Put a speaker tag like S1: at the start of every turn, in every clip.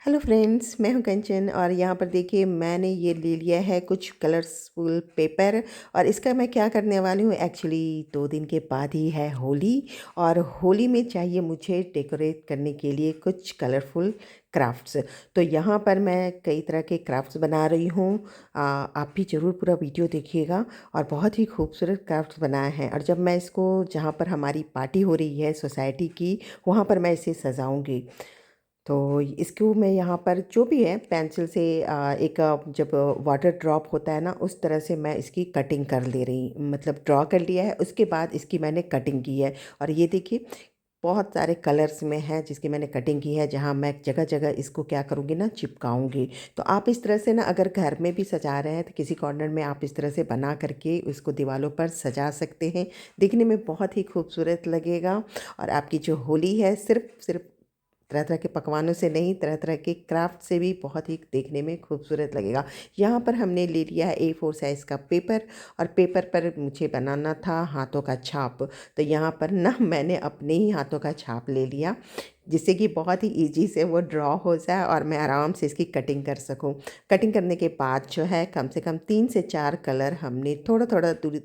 S1: Hello friends, मैं हूं कंचन और यहाँ पर देखिए मैंने ये ले लिया है कुछ कलरफुल पेपर। और इसका मैं क्या करने वाली हूँ, एक्चुअली 2 दिन के बाद ही है होली। और होली में चाहिए मुझे डेकोरेट करने के लिए कुछ कलरफुल क्राफ्ट्स। तो यहाँ पर मैं कई तरह के क्राफ्ट्स बना रही हूँ। आप भी ज़रूर पूरा वीडियो देखिएगा। और बहुत ही खूबसूरत क्राफ्ट्स बनाए हैं। और जब मैं इसको, जहाँ पर हमारी पार्टी हो रही है सोसाइटी की, वहाँ पर मैं इसे सजाऊँगी। तो इसको मैं यहाँ पर जो भी है पेंसिल से जब वाटर ड्रॉप होता है ना, उस तरह से मैं इसकी कटिंग कर ले रही, मतलब ड्रॉ कर लिया है, उसके बाद इसकी मैंने कटिंग की है। और ये देखिए बहुत सारे कलर्स में है जिसकी मैंने कटिंग की है, जहाँ मैं जगह जगह इसको क्या करूँगी ना, चिपकाऊंगी। तो आप इस तरह से ना, अगर घर में भी सजा रहे हैं तो किसी कॉर्नर में आप इस तरह से बना करके उसको दीवारों पर सजा सकते हैं। दिखने में बहुत ही खूबसूरत लगेगा। और आपकी जो होली है, सिर्फ सिर्फ तरह तरह के पकवानों से नहीं, तरह तरह के क्राफ्ट से भी बहुत ही देखने में खूबसूरत लगेगा। यहाँ पर हमने ले लिया है A4 साइज़ का पेपर। और पेपर पर मुझे बनाना था हाथों का छाप। तो यहाँ पर ना मैंने अपने ही हाथों का छाप ले लिया, जिससे कि बहुत ही इजी से वो ड्रॉ हो जाए और मैं आराम से इसकी कटिंग कर सकूं। कटिंग करने के बाद जो है, कम से कम 3 से 4 कलर हमने थोड़ा थोड़ा दूरी,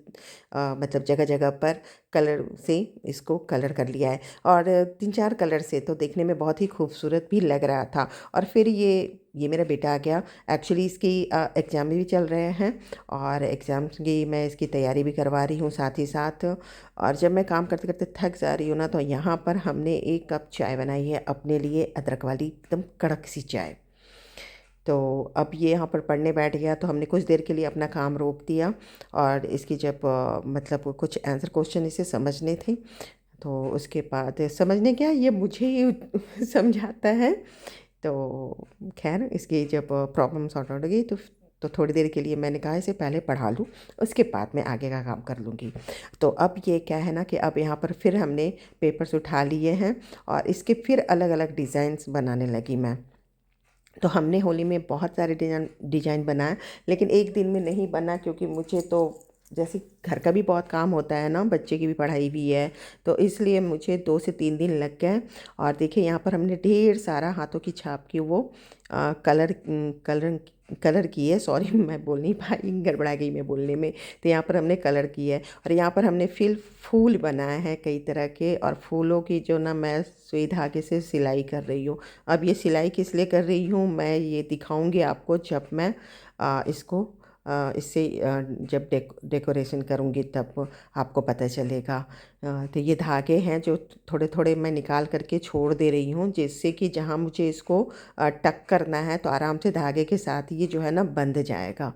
S1: मतलब जगह जगह पर कलर से इसको कलर कर लिया है। और 3 4 कलर से तो देखने में बहुत ही खूबसूरत भी लग रहा था। और फिर ये मेरा बेटा आ गया। एक्चुअली इसकी एग्ज़ाम भी चल रहे हैं, और एग्ज़ाम्स की मैं इसकी तैयारी भी करवा रही हूँ साथ ही साथ। और जब मैं काम करते करते थक जा रही हूँ ना, तो यहाँ पर हमने 1 कप चाय बनाई है अपने लिए, अदरक वाली एकदम कड़क सी चाय। तो अब ये यहाँ पर पढ़ने बैठ गया, तो हमने कुछ देर के लिए अपना काम रोक दिया। और इसकी जब मतलब कुछ आंसर क्वेश्चन इसे समझने थे, तो उसके बाद समझने क्या, ये मुझे ही समझाता है। तो खैर इसकी जब प्रॉब्लम सॉर्ट आउट हो गई, तो थोड़ी देर के लिए मैंने कहा इसे पहले पढ़ा लूँ, उसके बाद मैं आगे का काम कर लूँगी। तो अब ये क्या है ना, कि अब यहाँ पर फिर हमने पेपर्स उठा लिए हैं, और इसके फिर अलग अलग डिज़ाइंस बनाने लगी मैं। तो हमने होली में बहुत सारे डिजाइन डिजाइन बनाए, लेकिन एक दिन में नहीं बना, क्योंकि मुझे तो जैसे घर का भी बहुत काम होता है ना, बच्चे की भी पढ़ाई भी है, तो इसलिए मुझे 2 से 3 दिन लग गए। और देखिए यहाँ पर हमने ढेर सारा हाथों की छाप की वो कलर कलर की है। सॉरी मैं बोल नहीं पाई, गड़बड़ा गई मैं बोलने में। तो यहाँ पर हमने कलर की है, और यहाँ पर हमने फिर फूल बनाए हैं कई तरह के। और फूलों की जो ना, मैं सुई धागे से सिलाई कर रही हूँ। अब ये सिलाई किस लिए कर रही हूँ, मैं ये दिखाऊंगी आपको जब मैं इसको इससे जब डेकोरेशन करूँगी, तब आपको पता चलेगा। तो ये धागे हैं जो थोड़े थोड़े मैं निकाल करके छोड़ दे रही हूँ, जिससे कि जहाँ मुझे इसको टक करना है, तो आराम से धागे के साथ ये जो है ना बंध जाएगा।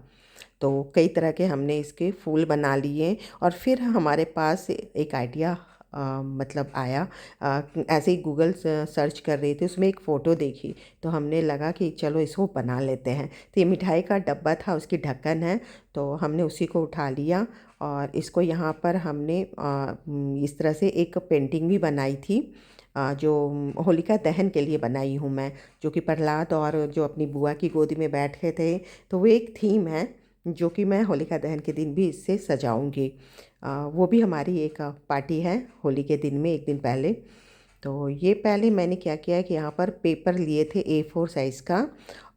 S1: तो कई तरह के हमने इसके फूल बना लिए। और फिर हमारे पास एक आइडिया मतलब आया। ऐसे ही गूगल सर्च कर रही थी, उसमें एक फ़ोटो देखी, तो हमने लगा कि चलो इसको बना लेते हैं। तो ये मिठाई का डब्बा था, उसकी ढक्कन है, तो हमने उसी को उठा लिया। और इसको यहाँ पर हमने इस तरह से एक पेंटिंग भी बनाई थी, जो होलिका दहन के लिए बनाई हूँ मैं, जो कि प्रहलाद और जो अपनी बुआ की गोदी में बैठे थे। तो वो एक थीम है, जो कि मैं होलिका दहन के दिन भी इससे सजाऊंगी। वो भी हमारी एक पार्टी है होली के दिन में, एक दिन पहले। तो ये पहले मैंने क्या किया कि यहाँ पर पेपर लिए थे A4 साइज़ का,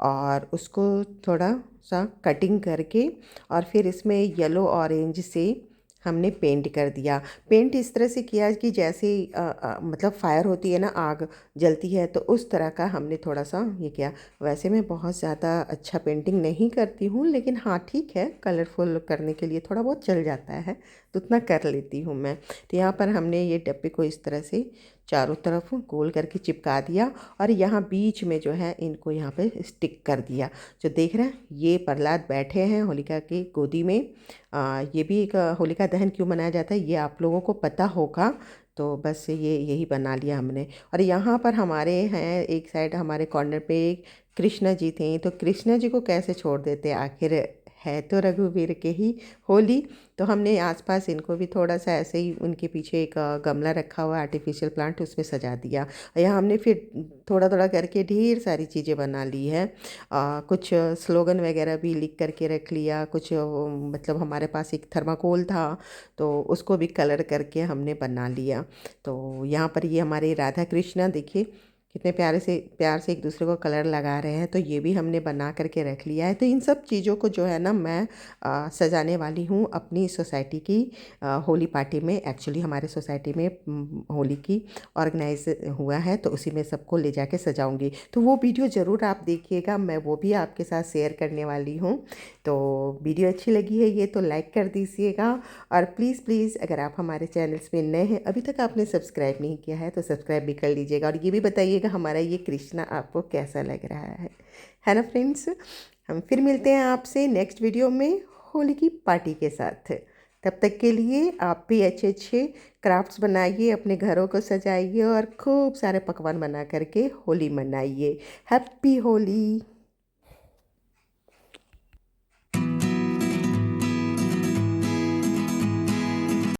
S1: और उसको थोड़ा सा कटिंग करके, और फिर इसमें येलो ऑरेंज से हमने पेंट कर दिया। पेंट इस तरह से किया कि जैसे मतलब फायर होती है ना, आग जलती है, तो उस तरह का हमने थोड़ा सा ये किया। वैसे मैं बहुत ज़्यादा अच्छा पेंटिंग नहीं करती हूँ, लेकिन हाँ ठीक है, कलरफुल करने के लिए थोड़ा बहुत चल जाता है, तो उतना कर लेती हूँ मैं। तो यहाँ पर हमने ये डब्बे को इस तरह से चारों तरफ गोल करके चिपका दिया, और यहाँ बीच में जो है इनको यहाँ पे स्टिक कर दिया। जो देख रहे हैं, ये प्रहलाद बैठे हैं होलिका की गोदी में। ये भी एक होलिका दहन क्यों मनाया जाता है, ये आप लोगों को पता होगा। तो बस ये यही बना लिया हमने। और यहाँ पर हमारे हैं एक साइड, हमारे कॉर्नर पे एक कृष्णा जी थे, तो कृष्णा जी को कैसे छोड़ देते, आखिर है तो रघुवीर के ही होली। तो हमने आसपास इनको भी थोड़ा सा ऐसे ही, उनके पीछे एक गमला रखा हुआ आर्टिफिशियल प्लांट, उसमें सजा दिया। और यहाँ हमने फिर थोड़ा थोड़ा करके ढेर सारी चीज़ें बना ली है। कुछ स्लोगन वगैरह भी लिख करके रख लिया, कुछ मतलब हमारे पास एक थर्माकोल था, तो उसको भी कलर करके हमने बना लिया। तो यहाँ पर ये हमारे राधा कृष्णा देखिए कितने प्यार से एक दूसरे को कलर लगा रहे हैं। तो ये भी हमने बना करके रख लिया है। तो इन सब चीज़ों को जो है ना मैं सजाने वाली हूँ अपनी सोसाइटी की होली पार्टी में। एक्चुअली हमारे सोसाइटी में होली की ऑर्गेनाइज हुआ है, तो उसी में सबको ले जाके सजाऊंगी। तो वो वीडियो ज़रूर आप देखिएगा, मैं वो भी आपके साथ शेयर करने वाली हूँ। तो वीडियो अच्छी लगी है ये तो लाइक कर दीजिएगा, और प्लीज़ प्लीज़ अगर आप हमारे चैनल्स पे नए हैं, अभी तक आपने सब्सक्राइब नहीं किया है तो सब्सक्राइब भी कर लीजिएगा। और ये भी बताइएगा हमारा ये कृष्णा आपको कैसा लग रहा है ना फ्रेंड्स। हम फिर मिलते हैं आपसे नेक्स्ट वीडियो में होली की पार्टी के साथ। तब तक के लिए आप भी अच्छे अच्छे क्राफ्ट्स बनाइए, अपने घरों को सजाइए और खूब सारे पकवान बना करके होली मनाइए। हैप्पी होली।